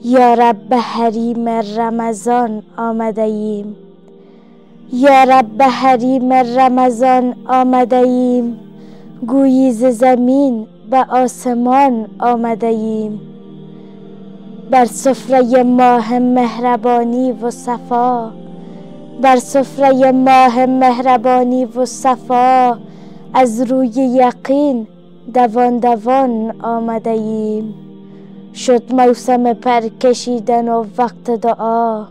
یا رب به حریم رمضان آمده ایم، یا رب به حریم رمضان آمده ایم، گویی ز زمین به آسمان آمده ایم. بر سفره ماه مهربانی و صفا، بر سفره ماه مهربانی و صفا، از روی یقین دوان دوان آمده ایم. شد موسم پر کشیدن و وقت دعا،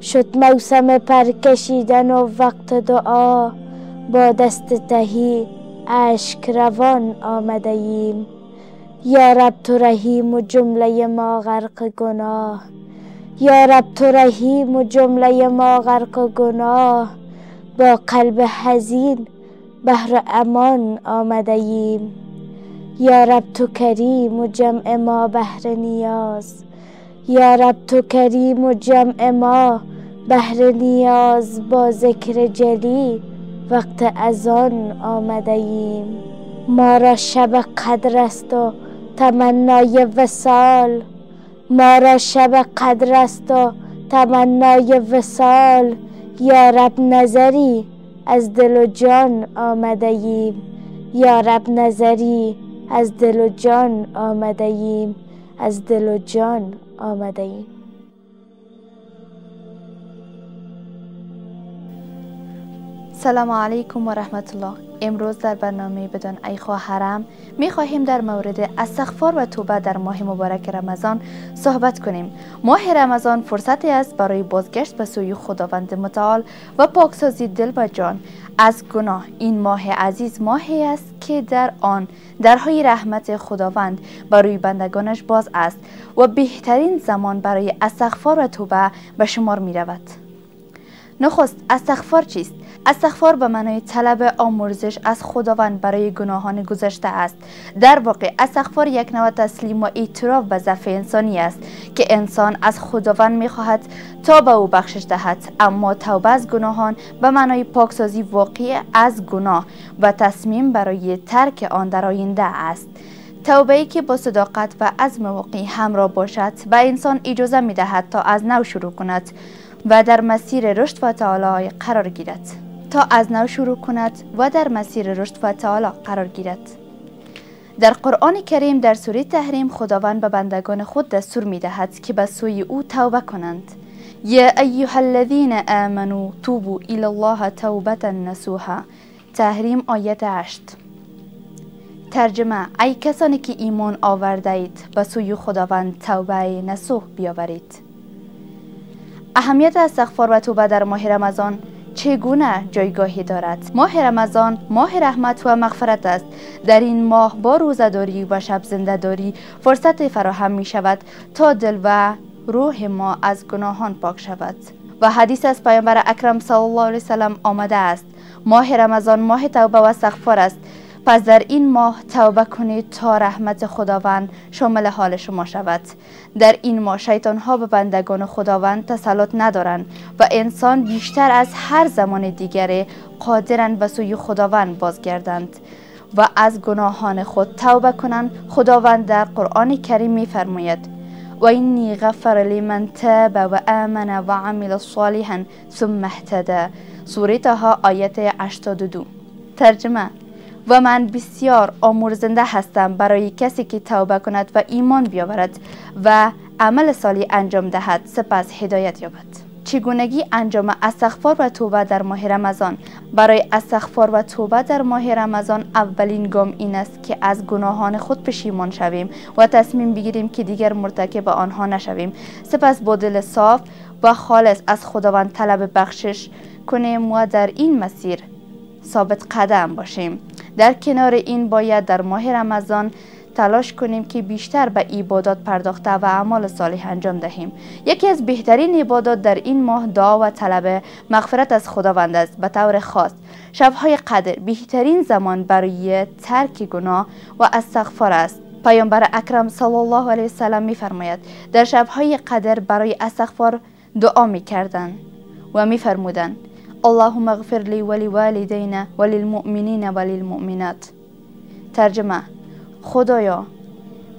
شد موسم پر کشیدن و وقت دعا، با دست تهی اشک روان آمده ایم. یا رب تو رحیم و جمله ما غرق گناه، یا رب تو رحیم و جمله ما غرق گناه، با قلب حزین بهر امان آمده ایم. یا رب تو کریم و جمع ما بهر نیاز، یا رب تو کریم و جمع ما بهر نیاز، با ذکر جلی وقت اذان آمده ایم. ما را شب قدر است و تمنای وصال، ما را شب قدر است و تمنای وصال، یا رب نظری از دل و جان آمده ایم، یا رب نظری از دل و جان آمده ایم، از دل و جان آمده ایم. سلام علیکم و رحمت الله. امروز در برنامه بدان ای خواهرم می خواهیم در مورد استغفار و توبه در ماه مبارک رمضان صحبت کنیم. ماه رمضان فرصتی است برای بازگشت به سوی خداوند متعال و پاکسازی دل و جان از گناه. این ماه عزیز ماهی است که در آن درهای رحمت خداوند برای بندگانش باز است و بهترین زمان برای استغفار و توبه به شمار می رود. نخست استغفار چیست؟ استغفار به معنای طلب آمرزش از خداوند برای گناهان گذشته است. در واقع استغفار یک نوع تسلیم و اعتراف به ضعف انسانی است که انسان از خداوند می‌خواهد تا به او بخشش دهد. اما توبه از گناهان به معنای پاکسازی واقعی از گناه و تصمیم برای ترک آن در آینده است. توبه‌ای که با صداقت و عزم واقعی همراه باشد به انسان اجازه می‌دهد تا از نو شروع کند و در مسیر رشد و تعالی قرار گیرد. در قرآن کریم در سوره تحریم خداوند به بندگان خود دستور می‌دهد که به سوی او توبه کنند. یا ایها الذین آمنوا توبوا الی الله توبة نصوحا. تحریم آیه 8. ترجمه: ای کسانی که ایمان آورده اید به سوی خداوند توبه نصوح بیاورید. اهمیت استغفار و توبه در ماه رمضان چگونه جایگاهی دارد؟ ماه رمضان ماه رحمت و مغفرت است. در این ماه با روزه‌داری و شب زنده‌داری فرصت فراهم می شود تا دل و روح ما از گناهان پاک شود. و حدیث از پیامبر اکرم صلی الله علیه و سلم آمده است: ماه رمضان ماه توبه و استغفار است. پس در این ماه توبه کنید تا رحمت خداوند شامل حال شما شود. در این ماه شیطان ها به بندگان خداوند تسلط ندارند و انسان بیشتر از هر زمان دیگری قادرند به سوی خداوند بازگردند و از گناهان خود توبه کنند. خداوند در قرآن کریم می‌فرماید: و اینی غفر لمن تاب و آمن و عمل صالحا ثم اهتدی. سوره طه آیه 82. ترجمه: و من بسیار آمرزنده هستم برای کسی که توبه کند و ایمان بیاورد و عمل صالح انجام دهد سپس هدایت یابد. چگونگی انجام استغفار و توبه در ماه رمضان؟ برای استغفار و توبه در ماه رمضان اولین گام این است که از گناهان خود پشیمان شویم و تصمیم بگیریم که دیگر مرتکب آنها نشویم. سپس با دل صاف و خالص از خداوند طلب بخشش کنیم و در این مسیر ثابت قدم باشیم. در کنار این باید در ماه رمضان تلاش کنیم که بیشتر به عبادات پرداخته و اعمال صالح انجام دهیم. یکی از بهترین عبادات در این ماه دعا و طلب مغفرت از خداوند است. به طور خاص شب‌های قدر بهترین زمان برای ترک گناه و استغفار است. پیامبر اکرم صلی الله علیه و سلم می‌فرماید در شب‌های قدر برای استغفار دعا می‌کردند و می‌فرمودند: اللهم اغفر لی ولوالدینا وللمؤمنین وللمؤمنات. ترجمه: خدایا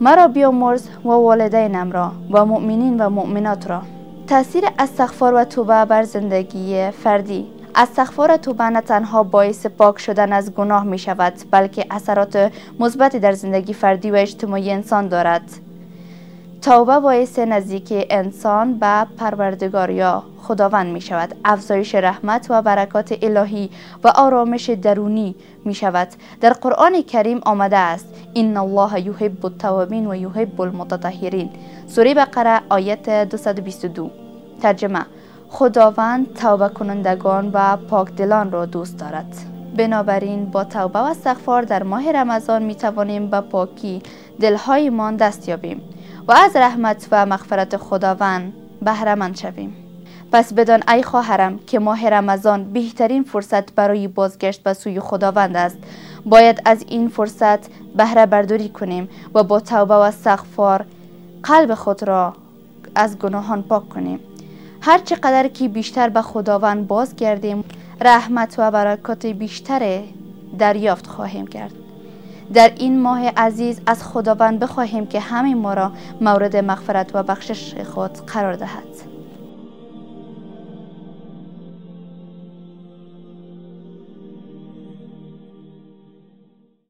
مرا بیامرز و والدینم را و مؤمنین و مؤمنات را. تأثیر استغفار و توبه بر زندگی فردی. استغفار و توبه نه تنها باعث پاک شدن از گناه می شود، بلکه اثرات مثبتی در زندگی فردی و اجتماعی انسان دارد. توبه باعث نزدیکی انسان به پروردگار یا خداوند می شود، افزایش رحمت و برکات الهی و آرامش درونی می شود. در قرآن کریم آمده است: ان الله یحب التوابین و یحب المتطهرین. سوره بقره آیت 222. ترجمه: خداوند توبه کنندگان و پاکدلان را دوست دارد. بنابراین با توبه و استغفار در ماه رمضان می توانیم به پاکی دلهایمان دست یابیم و از رحمت و مغفرت خداوند بهره مند شویم. پس بدان ای خواهرم که ماه رمضان بهترین فرصت برای بازگشت به سوی خداوند است. باید از این فرصت بهره برداری کنیم و با توبه و استغفار قلب خود را از گناهان پاک کنیم. هر چقدر که بیشتر به خداوند بازگردیم، رحمت و برکات بیشتر دریافت خواهیم کرد. در این ماه عزیز از خداوند بخواهیم که همه ما را مورد مغفرت و بخشش خود قرار دهد.